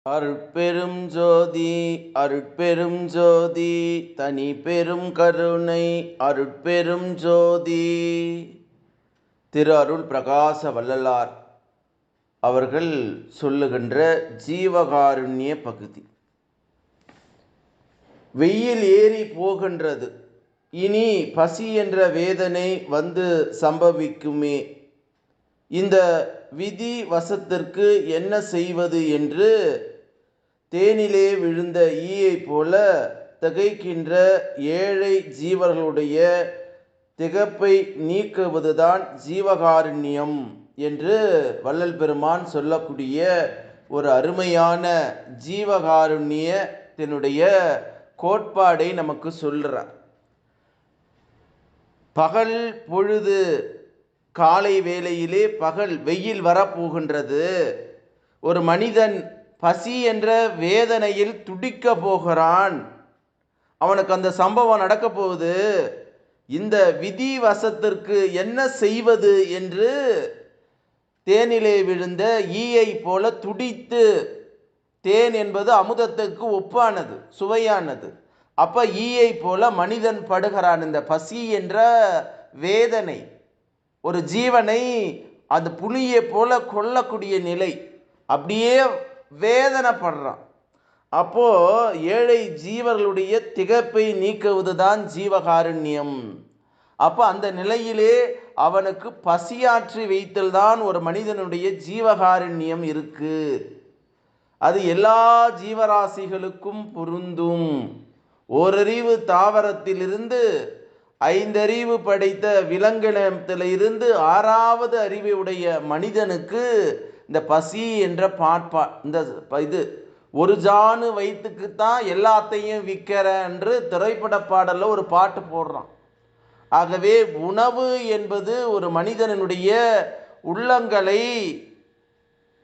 அருட்பெரும் ஜோதி அருட்பெரும் ஜோதி தனி பெரும் கருணை அருட்பெரும் ஜோதி. திரு அருள் பிரகாச வள்ளலார் அவர்கள் சொல்லுகின்ற ஜீவகாருண்ய பகுதி. வெயில் ஏறி போகின்றது, இனி பசி என்ற வேதனை வந்து சம்பவிக்குமே. இந்த விதி வசத்திற்கு என்ன செய்வது என்று தேனிலே விழுந்த ஈயை போல திகைக்கின்ற ஏழை ஜீவர்களுடைய திகப்பை நீக்குவதுதான் ஜீவகாருண்யம் என்று வள்ளல் பெருமான் சொல்லக்கூடிய ஒரு அருமையான ஜீவகாருண்யத்தினுடைய கோட்பாடை நமக்கு சொல்றார். பகல் பொழுது காலை வேளையிலே பகல் வெயில் வரப்போகின்றது. ஒரு மனிதன் பசி என்ற வேதனையில் துடிக்க போகிறான். அவனுக்கு அந்த சம்பவம் நடக்க போகுது. இந்த விதி வசத்திற்கு என்ன செய்வது என்று தேனிலே விழுந்த ஈயை போல துடித்து, தேன் என்பது அமுதத்துக்கு ஒப்பானது, சுவையானது. அப்ப ஈயை போல மனிதன் படுகிறான் இந்த பசி என்ற வேதனை. ஒரு ஜீவனை அது புலியை போல கொல்லக்கூடிய நிலை, அப்படியே வேதனைப்படுறான். அப்போ ஏழை ஜீவர்களுடைய திகப்பை நீக்குவதுதான் ஜீவகாருண்யம். அப்போ அந்த நிலையிலே அவனுக்கு பசியாற்றி வைத்தல் தான் ஒரு மனிதனுடைய ஜீவகாருண்யம் இருக்கு. அது எல்லா ஜீவராசிகளுக்கும் பொருந்தும். ஓரறிவு தாவரத்திலிருந்து ஐந்தறிவு படைத்த விலங்கினத்திலிருந்து ஆறாவது அறிவை உடைய மனிதனுக்கு இந்த பசி என்ற இந்த இது ஒரு ஜானு வயிற்றுக்குத்தான் எல்லாத்தையும் விற்கிற என்று திரைப்பட பாடல்ல ஒரு பாட்டு போடுறான். ஆகவே உணவு என்பது ஒரு மனிதனுடைய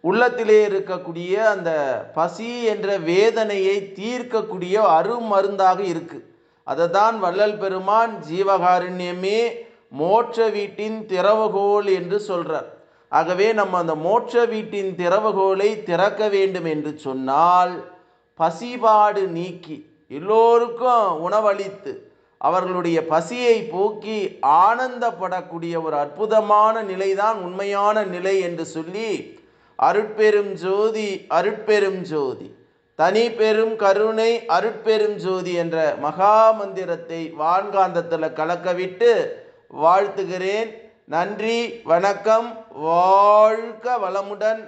உள்ளத்திலே இருக்கக்கூடிய அந்த பசி என்ற வேதனையை தீர்க்கக்கூடிய அருமருந்தாக இருக்கு. அதை தான் வள்ளல் பெருமான் ஜீவகாருண்யமே மோட்ச வீட்டின் திறவுகோல் என்று சொல்றார். ஆகவே நம்ம அந்த மோட்ச வீட்டின் திறவுகோலை திறக்க வேண்டும் என்று சொன்னால் பசிபாடு நீக்கி எல்லோருக்கும் உணவளித்து அவர்களுடைய பசியை போக்கி ஆனந்தப்படக்கூடிய ஒரு அற்புதமான நிலைதான் உண்மையான நிலை என்று சொல்லி அருட்பெரும் ஜோதி அருட்பெரும் ஜோதி தனி பெரும் கருணை அருட்பெரும் ஜோதி என்ற மகா மந்திரத்தை வான்காந்தத்தில் கலக்கவிட்டு வாழ்த்துகிறேன். நன்றி, வணக்கம். வாழ்க வளமுடன்,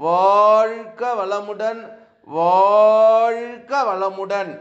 வாழ்க வளமுடன், வாழ்க வளமுடன்.